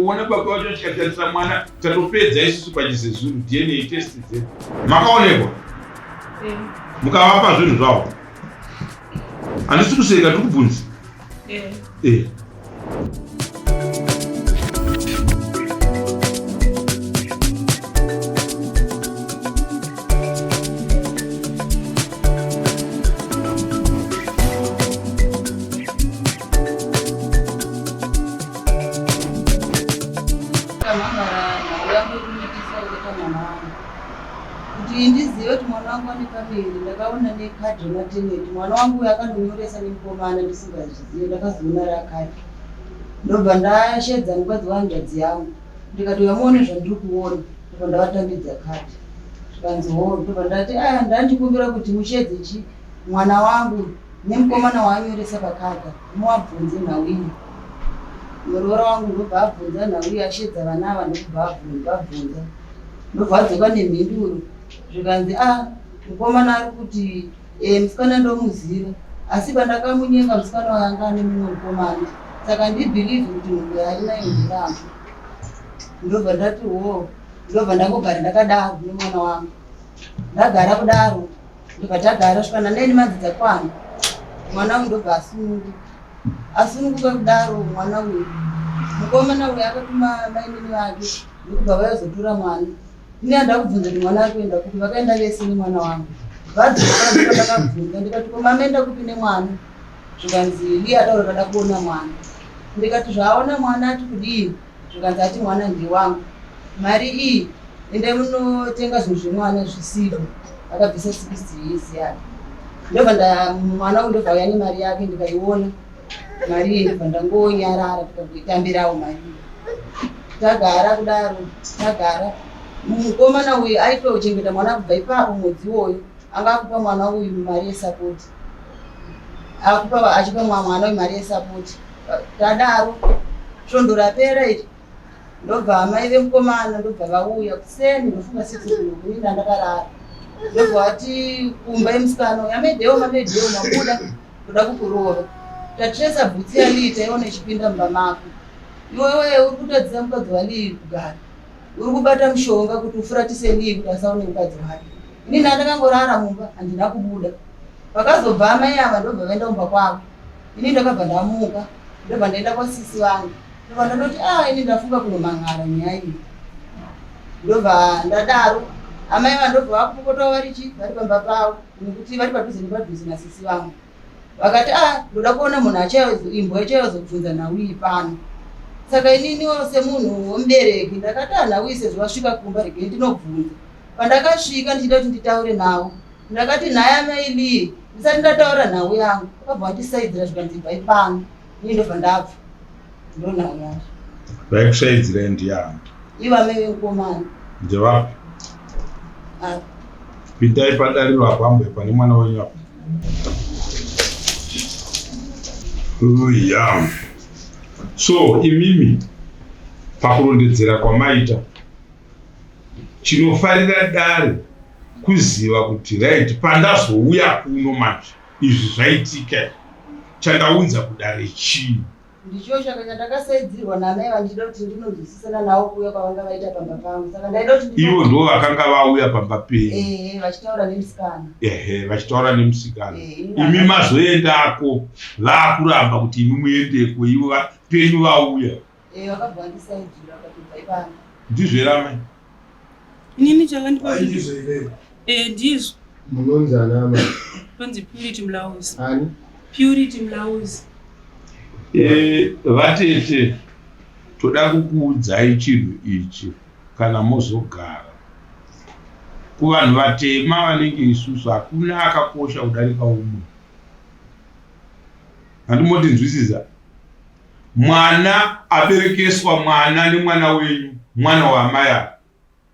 Kuona baba wacho chikatarisa mwana tatopedza isusu pachizezuru DNA test dzedu. Makaonekwa? Mukavapa zvinhu zvavo. Handisi kuseka tiri kubvunza. Ndizive kuti mwana wangu ane pamiri, ndakaona nekadhi rematernity. Mwana wangu yakandonyoresa nemukomana ndisingazvizivi, ndakazoona rakadhi. Ndobva ndashedza mukadzi wahanzvadzi yangu, ndikati uyamuone zvandiri kuona, ndobva ndavatambidza kadhi. Zvikanzi ho, ndobva ndati ndandikumbira kuti mushedze mwana wangu nemukomana waanyoresa pakadhi muwabvunze nhauyi. Muroora wangu ndobva abvunza nhauyi, ashedza vana ava ndobva abvunza. Ndobva adzoka nemhinduro. Zvikanzi mukomana ari kuti musikana ndomuziva, asi pandakamunyenga musikana wanga ane mumwe mukomana, saka ndibhilievhi kuti munhu ari naye ndiramba. Ndobva ndati ndobva ndangogara ndakadaro nemwana wangu, ndagara kudaro, ndobva tagara svikana neni madzidza kwana. Mwana wangu ndobva asununguka kudaro. Mwana uyu mukomana uyu akatuma mainini vake ndokubva vayozotora mwana. Ine ndakubvunza kuti mwana ari kuenda kuti, vakaenda vese nemwana wangu. Vadzoka ndipo ndakabvunza ndikati koma ameenda kupi nemwana? Zvikanzi iye ataura kada kuona mwana. Ndikati zvaona mwana ati kudii? Zvikanzi ati mwana ndiwangu. Mari iyi ende munotenga zvinhu zvemwana zvisivo. Akabvisa 60 years yake. Ndobva mwana uyu ndobva auya nemari yake ndikaiona. Mari iyi ndobva ndangonyarara tikatambirawo mari. Tagara kudaro, tagara. Mukomana uyu aitochengeta mwana kubva ipapo mwedzi iwoyo, anga akupa mwana uyu mari yesapoti. Achipa mwana uyu mari yesapoti. Tadaro, svondo rapera iri. Ndobva amai vemukomana ndobva vauya kuseni, ndofunga 6 o'clock inini ndakarara. Ndobva vati kumba yemusikana uyu, amedhewo mabuda kuda kukurova. Tatiresa bvutsi yalii taiona ichipinda mumba mako. Iwewe uri kutadzisa mukadzi walii kugara. Uri kubata mushonga kuti ufuratise lii kuti asaone mukadzi wake. Inini ndakangorara mumba, handina kubuda. Pakazobva amai ava ndobva vaenda kumba kwavo. Inini ndakabva ndamuka, ndobva ndaenda kwasisi vangu. Ndobva ndandoti inini ndafunga kunomang'ara nyaya iyi. Ndobva ndadaro, amai ava ndobva vakupokotawo vari pamba pavo, nekuti vari padhuze nasisi vangu. Vakati ndoda kuona munhu imbwa ichayozobvunza nhauyi pano. Saka ininiwo semunhu womubereki ndakati nhauyi sezvo vasvika kumba regai ndinobvunza. Pandakasvika ndichida kuti nditaure navo, ndakati nhai amai lii, ndisati ndataura nhau yangu. Vakabva vandisaidzira zvikanzi ibvai pano. Ini ndobva ndabva. Ndo nhau yacho. Vaikusaidzirai ndiani? Ivo amai vemukomana. Ndevapi? Pindai padariro apambwe pane mwana wenyu apa. So imimi pakurondedzera kwamaita chinofarira dare kuziva kuti right pandazouya kuno manje izvi zvaitika chandaunza kudare chii. Ndicho chakanya ndakasaidzirwa namai vandichida kuti ndinonzwisisana navo kuuya kwavanga vaita pamba pangu. Saka ndaida kuti ivo ndo vakanga vauya pamba penyu. Vachitaura nemusikana. Vachitaura nemusikana. Imi mazoendako vakuramba kuti imi muendeko ivo penyu vauya. Vakabva vandisaidzira kuti bvai pano. Ndizvo here amai? Inini chakandipa ndizvo here. Ndizvo. Munonzi anama. Kwanzi Purity Mlauzi. Ani? Purity Mlauzi. Vatete toda kukuudzai chinhu ichi kana mozogara. Kuvanhu vatema vanenge isusu hakuna akakosha kudarika umwe. Handimoti nzwisisa. Mwana aberekeswa mwana nemwana wenyu, mwana wamaya.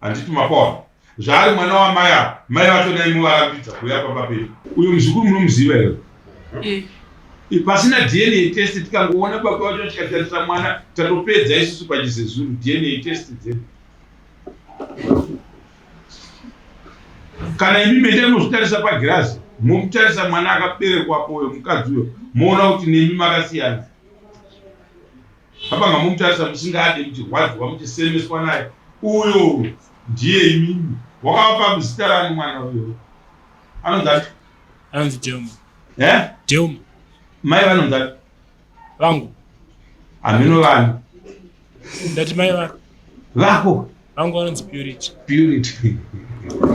Handiti mapaona. Zvaari mwana wamaya, mai vatona imi varambidza kuuya pamba penyu. Uyo muzukuru munomuziva here? Pasina DNA test tikangoona baba wacho chikatarisa mwana tatopedza isusu pachizezuru DNA test dzedu. Kana imi mende muzvitarisa pagirazi, mukutarisa mwana akaberekwapo uyo mukadzi uyo, moona kuti nemi makasiyana. apanga mumutarisa musingade kuti rwadziwa muchisemeswa naye uyo ndiye imimi wakavapa muzita rani mwana uyo anonzati anonzi Deuma. Deuma. Mai vanonzati vangu amino vanu ndati mai vako vako vangu vanonzi Purity. Purity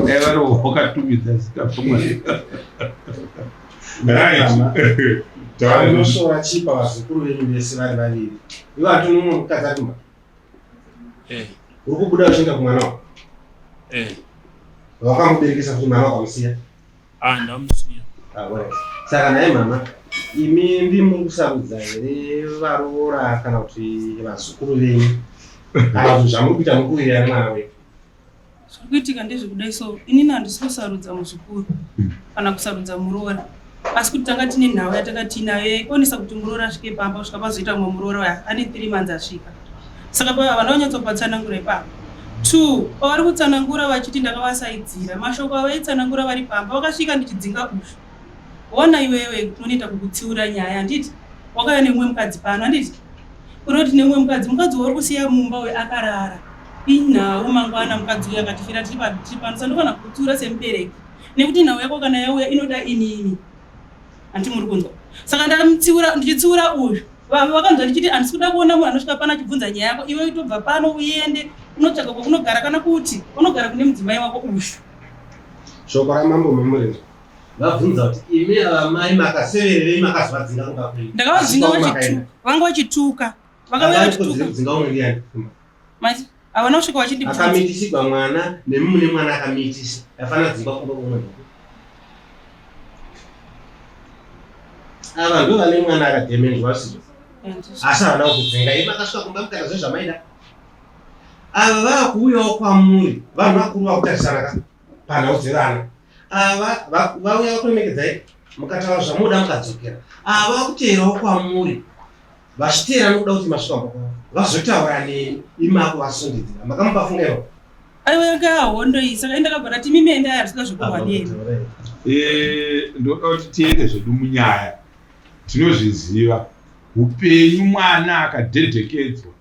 dai vari wakatumidza zita pamwe tanosora chipa vazukuru venyu vese vari vaviri ivo hatino mumwe mukadzi atuma uri kubuda uchienda kumwana wako wakamuberekesa kuti mwana wakamusiya ndamusiya. saka naye mama imi ndimuri kusarudza here varoora kana kuti vazukuru venyu kana kuti zvamuri kuita mukuwirirana mwana wenyu zviri kuitika ndezvekudai so inini handisi kusarudza muzukuru kana kusarudza muroora asi kuti tanga tine nhau yatanga tinayo yaionesa kuti muroora asvike pamba kusvika pazoita mumwe muroora waya ane 3 months asvika saka vana vanyatsopa tsanangura ipapa 2 pavari kutsanangura vachiti ndakavasaidzira mashoko avaitsanangura vari pamba vakasvika ndichidzinga ushu ona iwewe unoita kukutsiura nyaya handiti wakauya nemumwe mukadzi pano handiti unoti nemumwe mukadzi wauri kusiya mumba weakarara inhau mangwana mukadzi uyu akatifira tiri pano sandofana kukutsiura semubereki nekuti nhau yako kana yauya inoda inini handi muri kunzwa saka ndichitsiura uyu vakanzwa ndichiti handisi kuda kuona munhu anosvika pano achibvunza nyaya yako iwe tobva pano uende unotsvaga kwakunogara kana kuti unogara kune mudzimai wako ushu shoko ramambo memurenzo vabvunza kuti imi avamai makasevererei makazovadzinga kunga kwei ndakavadzinga vanga vachituka vakadzinga umwe ndiani mati havana kusvika vachindibvunza akamitisigwa mwana nemumwe mwana akamitisa afanira dzingwa kunga kumwe ava ndo vane mwana akadhemenzwa sizo asi havana kudzinga imi akasvika kumba mukana zvezvamaida ava vakuuyawo kwamuri vanhu vakuru vakutarisana panhau dzevana ava vauya vakuremekedzai mukataura zvamuda mukadzokera ava vakuteerawo kwamuri vachiteera nokuda kuti masvika mbako vazotaura nemi imako vasundidzira makamupa fungero aiwa yakahondo saka indakabva ndati mimi enda yarisika zvekurwa neni ndoda kuti tiende zvedu munyaya tinozviziva upenyu mwana akadhedhekedzwa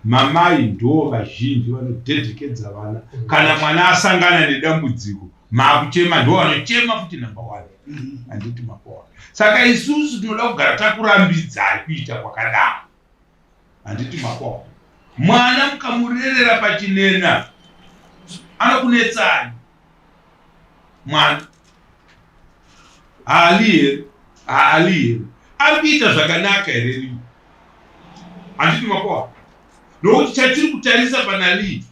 mamai ndo vazhinji vanodhedhekedza vana kana mwana asangana nedambudziko makuchema ndo vanochema futi namba 1 handiti mapoa saka isusu tinoda kugara takurambidzai kuita kwakadaro handiti mapoa mwana mukamurerera pachinena anokunetsai mwana haali here ari kuita zvakanaka here rivi handiti mapoa nokuti chatiri kutarisa panalii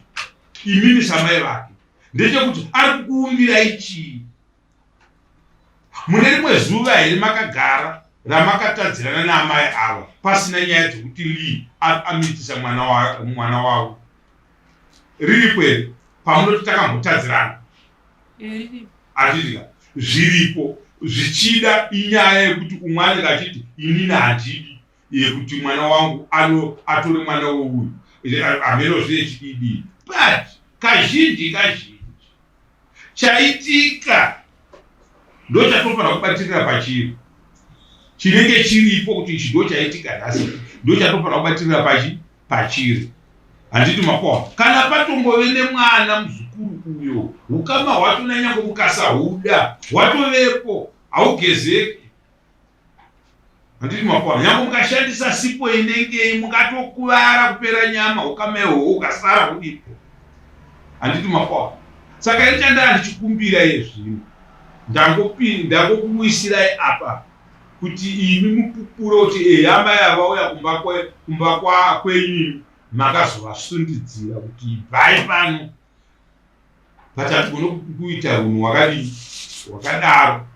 imini samai vake ndechekuti ari kukuumbirai chii mune rimwe zuva here makagara ramakatadzirana naamai ava pasina nyaya dzekuti lii amitisa mwana wavo riri kweri pamunoti takambotadzirana atitika zviripo zvichida inyaya yekuti umwe anenge achiti inini handidi yekuti mwana wangu atore mwana wouyu hameno zvinechididi but kazhinji chaitika ndo chatofanira kubatirira pachiri chinenge chiripo kuti ichi ndo chaitika nhasi ndo chatofanira kubatirira pachiri handiti mapoa kana patongove nemwana muzukuru uyo ukama hwatonanya kumukasa hwatovepo haugezeki handiti mapoa nyange mukashandisa sipo inengei mukatokuvara kupera nyama ukama ihwohwo ukasara kudipo handiti mapoa saka ini chandanga ndichikumbira zvino ndangokuisirai apa kuti imi mupupure kuti hama yavauya kumba kwenyu makazovasунdidzira kuti ibvai pano patatikono kuita unhu hwakadaro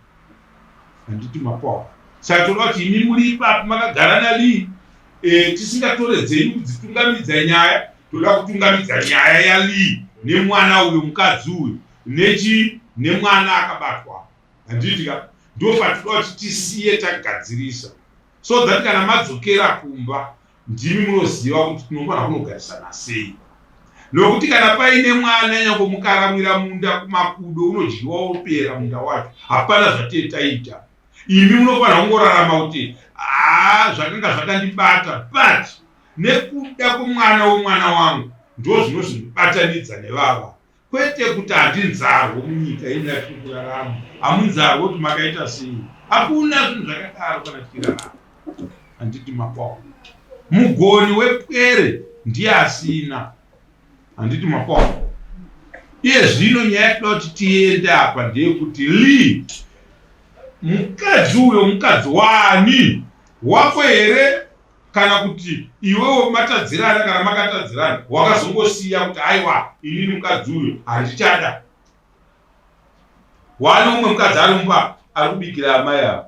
handiti mapoa saka toda kuti imi muri ipapo makagara nalii tisingatore dzenyu kudzitungamidza nyaya toda kutungamidza nyaya yalii nemwana uyo mukadzi uyu nemwana akabatwa handitika ndo patinoda kuti tisiye tagadzirisa so that kana madzokera kumba ndimi munoziva kuti tinofanira kunogarisana sei nokuti kana paine mwana nyangomukaramwira munda kumakudo unodyiwa opera munda wacho hapana zvatetaita imi munofanira kungorarama kuti zvakanga zvakandibata but nekuda kwemwana womwana wangu ndo zvinozvibatanidza nevava, kwete kuti handinzarwo munyika ino yatiri kurarama. Hamunzarwo kuti makaita sei, hakuna zvinhu zvakadaro kana tichirarama. Handiti makwao. Mugoni wepwere ndiye asina. Handiti makwao. Iye zvino nyaya yekuda kuti tiende apa ndeyekuti mukadzi uyo mukadzi wani wako here, kana kuti iwewo matadzirana kana makatadzirana wakazongosiya kuti aiwa inini mukadzi uyo handichada. Wani umwe mukadzi ari mumba ari kubikira amai avo,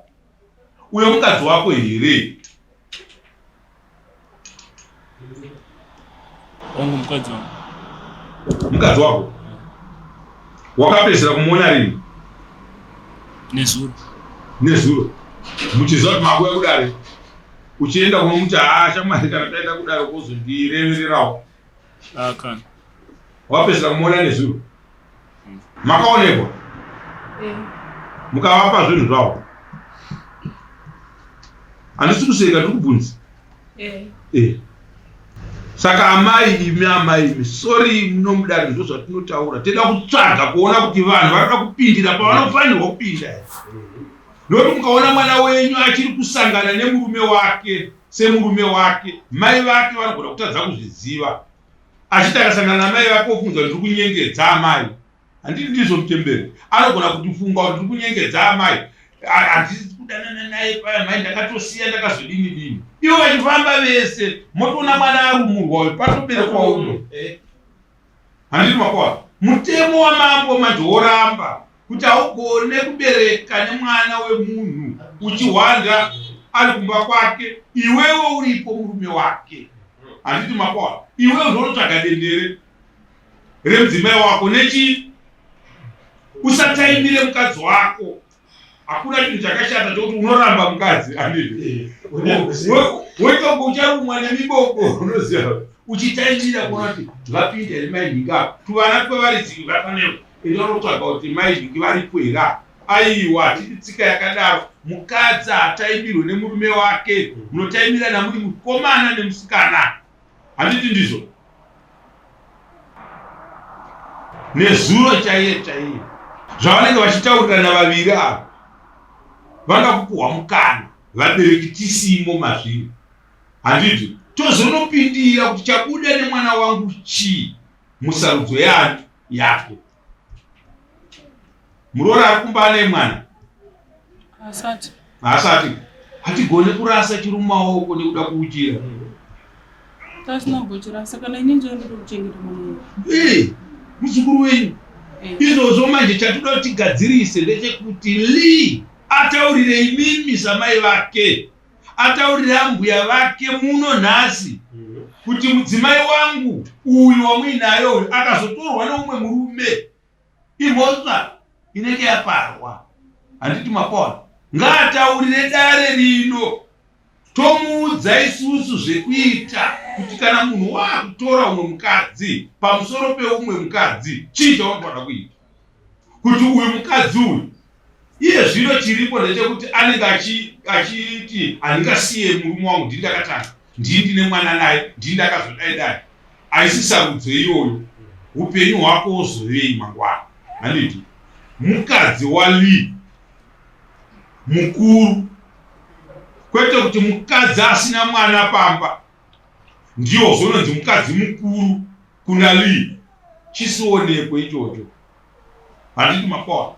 uyo mukadzi wako here? Wangu mukadzi wangu. Mukadzi wako wakapedzera kumuona rini? Nezuro. Muchiziva kuti makuya kudare uchienda kunomuti shamwari kana taita kudare kuzondirevererawo. Kana Wapedzera kumuona nezuro. Makaonekwa? Mukavapa zvinhu zvavo? Handisi kuseka tiri kubvunza. Saka amai imi sorry munomudare ndo zvatinotaura. Tenda kutsvaga kuona kuti vanhu varikuda kupindira pavanofanirwa kupinda. Nokuti mukaona mwana wenyu achiri kusangana nemurume wake semurume wake, mai vake vanogona kutadza kuzviziva. Achiti akasangana namai vake ofunga kuti ndiri kunyengedza amai. Handiti ndizvo mutemberi. Anogona kutifunga kuti ndiri kunyengedza amai. Handisi kudanana naye paya mai ndakatosiya ndakazodini. Ivo vachifamba vese motoona mwana arumurwa uyu patoberekwa uno. Handiti makwao. Mutemo wamambo manje woramba kuti haugone kubereka nemwana wemunhu uchihwanda ari kumba kwake, iwewo uripo murume wake. Handiti makwao. Iwewo ndonotsvaga dendere remudzimai wako nechi usataimire mukadzi wako. Hakuna chinhu chakashata chokuti unoramba mukadzi. Handiti wetongo ucharumwa nemiboko unoziva uchitaimira kuona kuti vapinda here mainhinga tuvana twevaridzi vafanira inonotsvaga kuti mainhingi varipo here. Aiwa tiri tsika yakadaro. Mukadzi hataimirwe nemurume wake, munotaimirana muri mukomana nemusikana. Handiti ndizvo? Nezuro chaiye zvavanenge vachitaurirana vaviri ava vanoda kupuhwa mukana vabereki tisimo mazviri. Handiti tozonopindira kuti chabuda nemwana wangu chii musarudzo yake. Muroora ari kumba nemwana haasati hatigone kurasa chiri mumaoko nekuda kuuchira. Muzukuru wenyu izvozvo manje chatoda kuti tigadzirise ndechekuti ataurire imimi samai vake, ataurire ambuya vake muno nhasi kuti mudzimai wangu uyu wamuinayo uyu akazotorwa neumwe murume, imhosva inenge yaparwa. Handiti makwao. Ngaataurire dare rino tomuudza isusu zvekuita kuti kana munhu waakutora umwe mukadzi pamusoro peumwe mukadzi chii chaunofana kuita, kuti uyu mukadzi uyu iye zvino chiripo ndechekuti anenge achiti handingasiye murume wangu ndini ndakatanga, ndini ndine mwana naye, ndini ndakazodai. Haisi sarudzo iyoyo. Upenyu hwako ozovei mangwana. Handiti mukadzi mukuru, kwete kuti mukadzi asina mwana pamba ndiwo zononzi mukadzi mukuru kuna chisionekwe ichocho. Handiti makwao.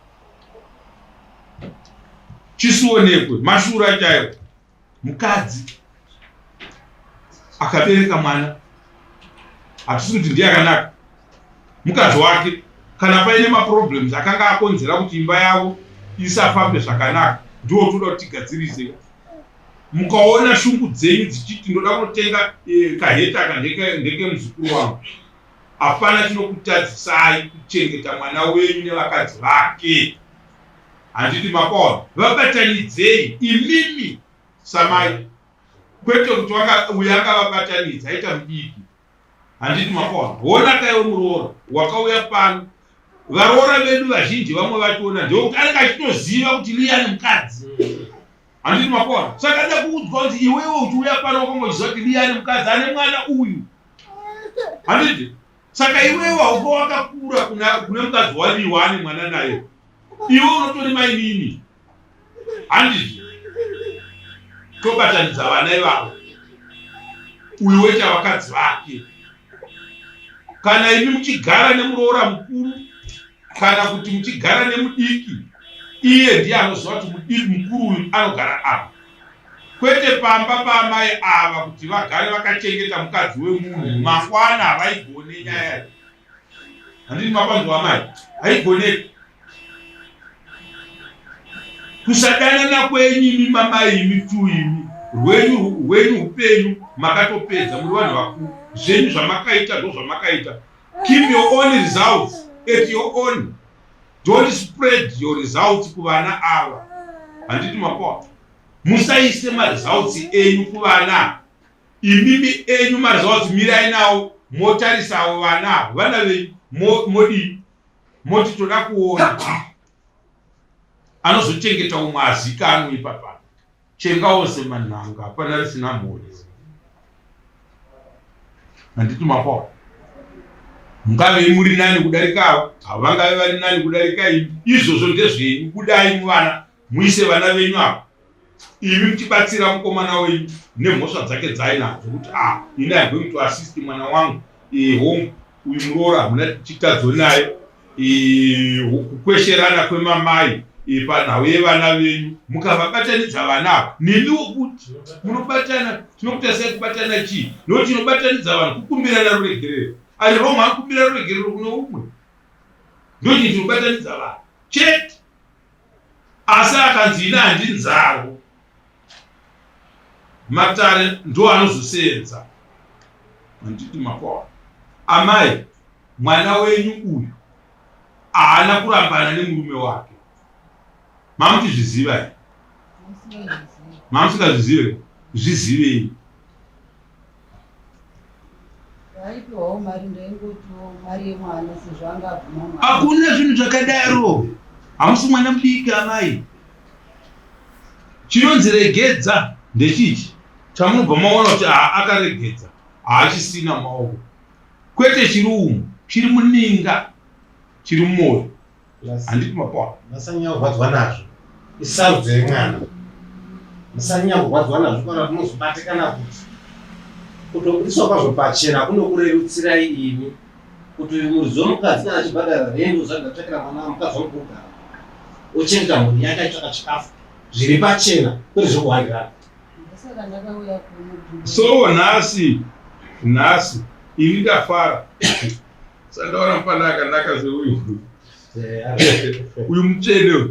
Chisionekwe mashura chaiwo. Mukadzi akabereka mwana hatisi kuti ndiye akanaka. Mukadzi wake kana paine maproblems akanga akonzera kuti imba yavo isafambe zvakanaka, ndiwo toda kuti tigadzirise. Mukaona shungu dzenyu dzichiti ndoda kunotenga kaheta ndeke muzukuru wangu, hapana chinokutadzisai kuchengeta mwana wenyu nevakadzi vake. Handiti makwao. Vabatanidzei imimi samai, kwete kuti uyo akavabatanidza aita mudiki. Handiti makwao. Wona kaiwe muroora wakauya pano, varoora vedu vazhinji vamwe vachiona ndekuti anenge achitoziva kuti liya ni mukadzi. Handiti mapona. Saka da kuudzwa kuti iwewe uchiuya pano ukamboziva kuti ndiani mukadzi ane mwana uyu. Handiti. Saka iwewe hauko wakakura kune mukadzi wadiwa ane mwana naye. Iwe unotori mainini. Handiti. Tobatanidza vana ivavo. Uyu wecha vakadzi vake. Kana imi muchigara nemuroora mukuru, kana kuti muchigara nemudiki, iye ndiye anoziva kuti mudiki mukuru uyu anogara apa. Kwete pamba paamai ava kuti vagare vakachengeta mukadzi wemunhu, mangwana havaigone nyaya. Handiti mapanzwa amai, haigoneki. Kusadanana kwenyu imi mamai imi tu imi, rwenyu upenyu makatopedza muri vanhu vakuru. Zvenyu zvamakaita ndo zvamakaita. Keep your own results at your own. Don't spread your results kuvana ava. Handiti mapona. Musaise results enyu kuvana. Imimi enyu results mirai nawo motarisawo vana. Vana venyu moti toda kuona. Anozochengeta umwe azikanwe ipapa. Chengawo semanhanga hapana risina mhuri. Handiti mapona. Mungave muri nani kudarika havangave vari nani kudarika imi. Izvozvo ndezvenyu. Budai muvana muise vana venyu apa. Imi muchibatsira mukomana wenyu nemhosva dzake dzainadzo kuti ini I'm going to assist mwana wangu home uyu muroora hamuna chitadzo naye kukwesherana kwemamai panhau yevana venyu mukavabatanidza vana nemiwo kuti munobatana tinokuita sei kubatana chii nokuti tinobatanidza vanhu kukumbirana ruregerero ari roma akumbira ruregerero kuno umwe ndoti tinobatanidza vanhu chete asi akanzi ina handinzaro matare ndo anozosenza. Handiti mapona. Amai mwana wenyu uyu haana kurambana nemurume wake. Mamutizviziva here? Mamusingazvizive? Zvizivei. Hakuna zvinhu zvakadaro. Hamusi mwana mudiki amai. Chinonzi regedza ndechichi chamunobva maona kuti akaregedza haachisina maoko. Kwete chiri umu, chiri muninga, chiri mumwoyo. Handiti mapona. Masanyanya kurwadzwa nazvo isarudzo yemwana. Masanyanya kurwadzwa nazvo kana munozobatikana kuti kutobudiswa kwazvo pachena kunokurerutsirai imi kuti uyu murizo mukadzi kana achibhadhara rendo zvagatsvakira mwana mukadzi wamukugara ochengeta mhuri yake aitsvaka chikafu zviri pachena kwete zvokuhandirana. So nhasi ini ndafara sandaona mupana akanaka seuyu uyu mutsvene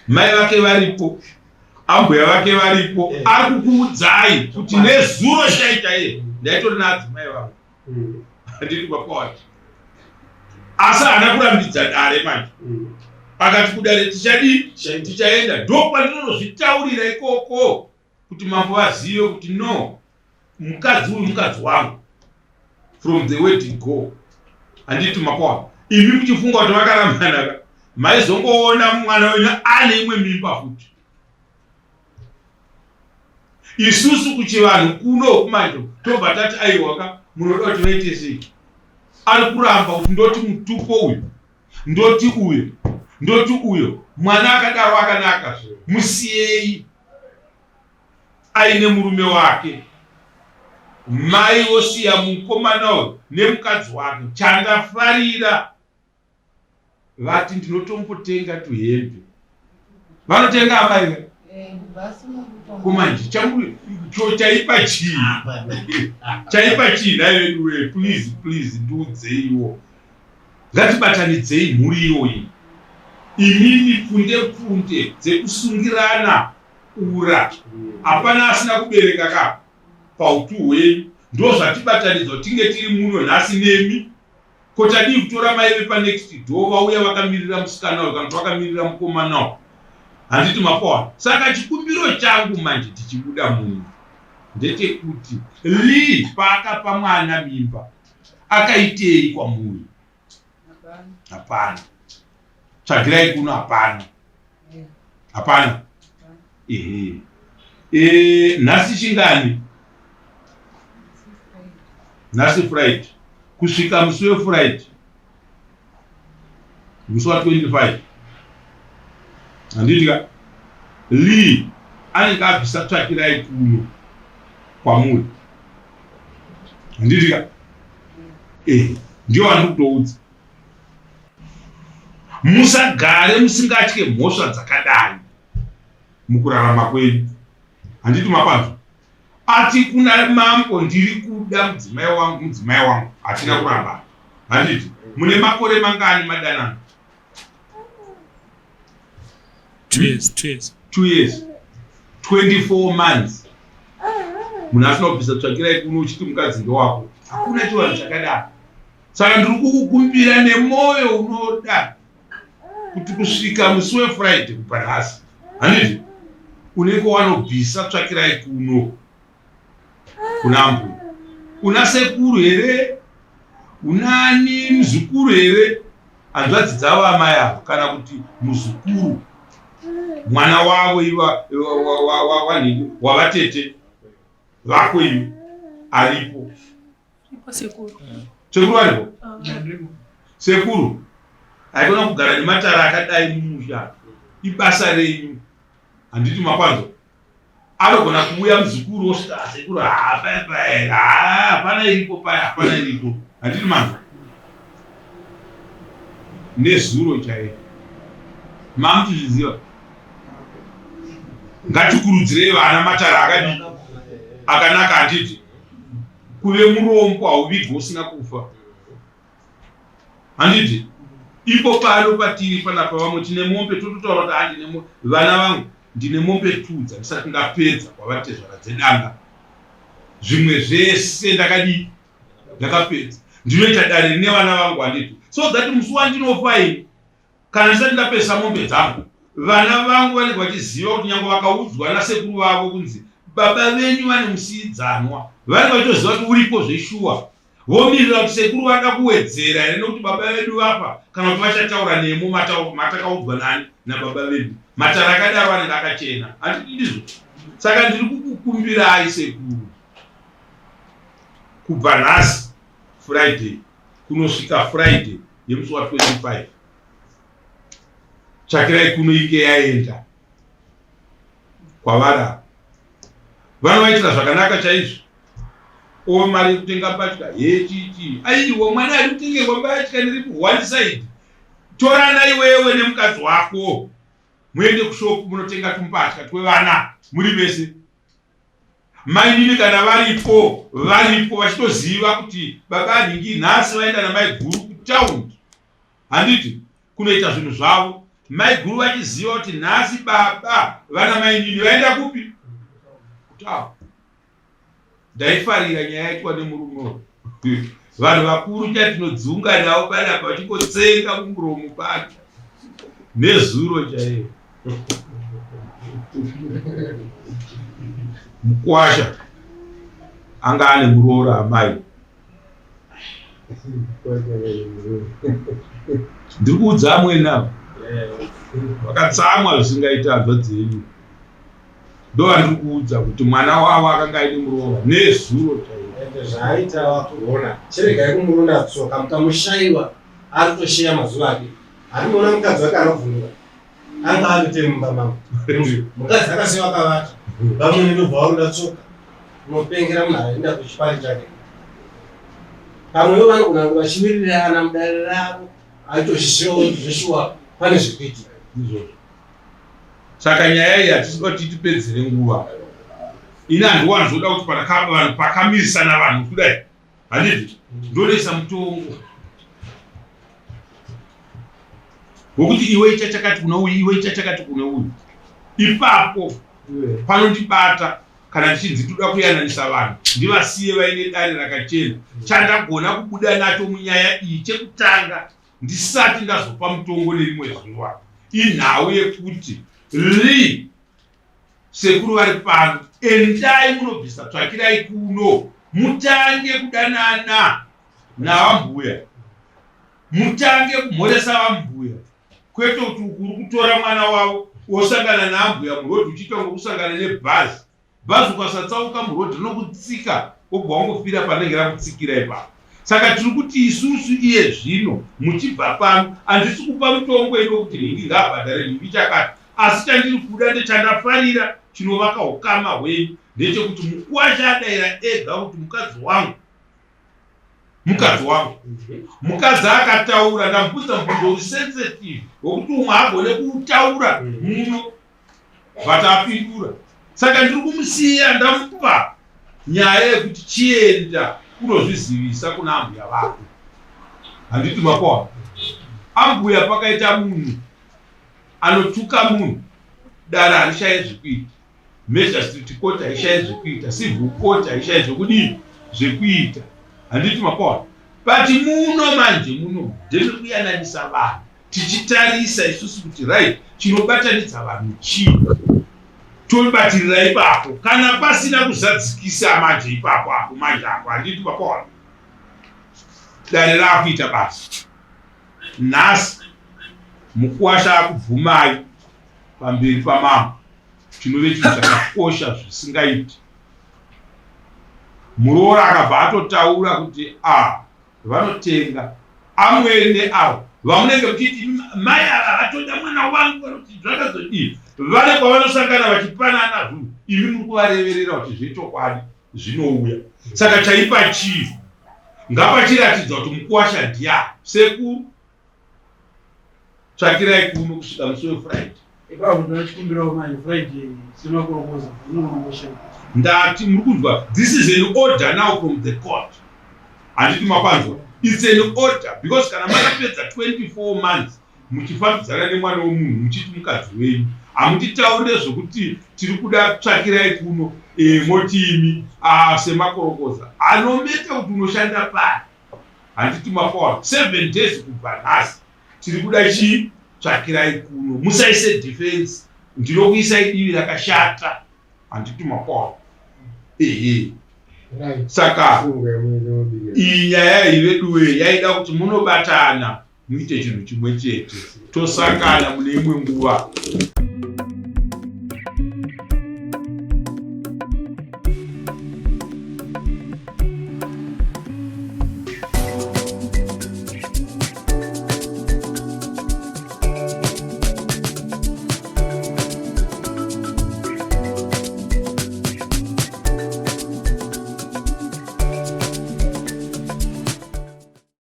mai vake varipo ambuya vake varipo ari kukuudzai kuti nezuro chaichaiye ndaitori naadzimai vangu handiti kwakawati asi haana kurambidza dare manje akati kudare tichaenda ndo kwandinonozvitaurira ikoko kuti mambo vazive kuti no mukadzi uyu mukadzi wangu from the way to go. Handiti makona. Imi muchifunga kuti vakarambana maizongoona mwana wenyu ane imwe mimba futi. Isusu kuchivanhu kuno kumanje tobva tati aiwaka munoda kuti vaite sei. Ari kuramba kuti ndoti mutupo uyu ndoti uyo mwana akadaro akanaka musiyei aine murume wake. Mai vosiya mukomana uyu nemukadzi wake. Chandafarira vati ndinotombotenga tuhembe. Vanotenga amai kumanje chaipa chii chaipa chii naiveduwe please ndiudzeiwo ngatibatanidzei mhuri iyoyi. Imini pfunde dzekusungirana ura hapana asina kubereka ka pautu hwenyu ndo zvatibatanidzwa tinge tiri muno nhasi nemi kotadii kutora mai vepanext door vauya vakamirira musikana uyu kana kuti vakamirira mukomana uyu. Handiti mapona. Saka chikumbiro changu manje tichibuda munhu ndechekuti Lee paakapa mwana mimba akaitei kwamuri? Hapana. Tsvagirai kuno hapana. Hapana. nhasi chingani? Nhasi Friday. Kusvika musi weFriday, musi wa25, handiti ka Lee anenge abvisa tsvakirai kuno kwamuri, handiti ka ndio wandiri kutoudza. Musagare musingatye mhosva dzakadai mukurarama kwenyu, handiti mapanzwa. Ati kuna mambo ndiri kuda mudzimai wangu, hatina kuramba, handiti. Mune makore mangani madanana? 2 years, 24 months. Munhu asina kubvisa tsvakirai kuno uchiti mukadzi ndowako, hakuna chivanhu chakadai. Saka ndiri kukukumbira nemwoyo unoda kuti kusvika musi weFriday kubva nhasi, handiti, unenge wanobvisa tsvakirai kuno kuna mbuya. Una sekuru here? Unani muzukuru here? Hanzvadzi dzavo amai avo, kana kuti muzukuru mwana wavo wavatete vako ivi aripo? Sekuru aripo? Sekuru haikona kugara nematara akadai mumusha, ibasa renyu, handiti mapanzo. Anogona kuuya muzukuru osvika sekuru hapana iripo paya, hapana iripo, handiti manzo. Nezuro chaiyo mamutizviziva. Ngatikurudzirei vana matara akadii akanaka, handiti. Kuve murombo hauvigi usina kufa, handiti. Ipo pano patiri panapa vamwe tine mombe, tototaura kuti handine vana vangu ndine mombe 2 dzandisati ndapedza kwavatezvara dzedanga. Zvimwe zvese ndakadii, ndakapedza. Ndinoita dare nevana vangu, handiti. So that musi wandinofa ini, kana ndisati ndapedza mombe dzangu, vana vangu vanenge vachiziva kuti nyange vakaudzwa nasekuru vavo kunzi baba venyu vane musiidzanwa, vanenge vachitoziva kuti uripo zveshuwa. Vomirira kuti sekuru vada kuwedzera here nekuti baba vedu vapa, kana kuti vachataura nemo matakaudzwa nani nababa vedu. Matara akadaro anenge akachena, handiti ndizvo. Saka ndiri kukukumbirai sekuru, kubva nhasi Friday kunosvika Friday yemusi wa25, tsvakirai kuno inge yaenda kwavarara. Vanovaitira zvakanaka chaizvo. O mari yekutenga mbatya yechichi, aidiwo mwana ari kutengerwa mbatya ndiripo one side. Torana iwewe nemukadzi wako muende kushopu munotenga tumbatya twevana muri vese. Mainini kana varipo vachitoziva kuti baba anhingi nhasi vaenda namai guru kutaundi, handiti, kunoita zvinhu zvavo. Mai guru vachiziva kuti nhasi baba vana mainini vaenda kupi? Kutaundi. Ndaifarira nyaya yaitwa nemurume. Vanhu vakuru chatinodzunga navo panapa vachingotsenga mumuromo pake nezuro chaiyo. Mukwasha anga ane muroora amai. Ndiri kuudza amwe navo vakatsamwa zvisingaita hanzva dzenyu. Ndo vandiri kuudza kuti mwana wavo akanga aine muroora nezuro chaiyo. Zvaaita wakuona chiregai kumuronda tsoka mukamushayiwa ari kutosheya mazuva ake. Ari kuona mukadzi wake anovhunura anga avite mumba mangu. Mukadzi akasiya wakavata, vamwe ndobva varoda tsoka unopengera munhu aenda kuchipari chake. Pamwewo vanogona kuti vachiwirirana mudare ravo aitozvishiwo zveshuwa pane zvekuitika izvozvo. Saka nyaya iyi hatisingati tipedzere nguva. Ini handiwani zvoda kuti vanhu pakamirisana vanhu kudai, handiti, ndonoisa mutongo wokuti iwe icha chakati kuna uyu, iwe icha chakati kuna uyu. Ipapo panondibata kana ndichinzi toda kuyananisa vanhu, ndivasiye vaine dare rakachena. Chandagona kubuda nacho munyaya iyi chekutanga, ndisati ndazopa mutongo nerimwe zuva, inhau yekuti ri sekuru vari pano, endai munobvisa tsvakirai kuno, mutange kudanana navambuya, mutange kumhoresa vambuya, kwete kuti ukuri kutora mwana wavo wosangana naambuya murodhi uchiita ngokusangana nebhazi. Bhazi ukasatsauka murodhi rinokutsika wobva wangofira panenge rakutsikira ipapo. Saka tiri kuti isusu iye zvino muchibva pano handisi kupa mutongo ino kuti ringi ngabhadhare nhumbi chakati, asi chandiri kuda ndechandafarira chinovaka ukama hwenyu ndechekuti mukuwasha adayira ega kuti mukadzi akataura ndamubvunza mubvunzo uri sensitive wokuti umwe agone kutaura muno vatapindura. Saka ndiri kumusiya ndamupa nyaya yekuti chienda kunozvizivisa kuna ambuya vako. Handiti makona ambuya pakaita munhu anotuka munhu, dara harishaye zvekuita, Magistrate court haishaye zvekuita, Civil court haishaye zvekudini zvekuita. Handiti makona but muno manje muno ndiri kuyananisa vanhu tichitarisa isusu kuti right chinobatanidza vanhu chii, tobatirira ipapo kana pasina kuzadzikisa manje ipapo apo manje apo. Handiti makona dare rakuita basi nhasi mukuwasha akubvumai pamberi pamambo, chinove chinhu chakakosha zvisingaiti. Muroora akabva atotaura kuti vanotenga amwene avo vamunenge muchiti mai ava vatoda mwana wangu vanoti zvakazodii, vane kwavanosangana vachipanana zvinhu, imi muri kuvareverera kuti zvechokwadi zvinouya. Saka chaipa chii ngapachiratidza kuti mukuwasha ndiani. Sekuru tsvakirai kuno kusvika musi weFriday. Ndati muri kunzwa, this is an order now from the court. Handiti makwanzwa, it's an order because kana makapedza 24 months muchifambidzana nemwana womunhu muchiti mukadzi wenyu, hamutitaurire zvokuti tiri kuda tsvakirai kuno moti imi semakorokoza anometa kuti unoshanda pari. Handiti makwana 7 days kubva nhasi tiri kuda chii, tsvakirai kuno, musaise defense, ndinokuisai divi rakashata. Handiti makwana saka iyi nyaya iveduwe yaida kuti munobatana muite chinhu chimwe chete, tosangana mune imwe nguva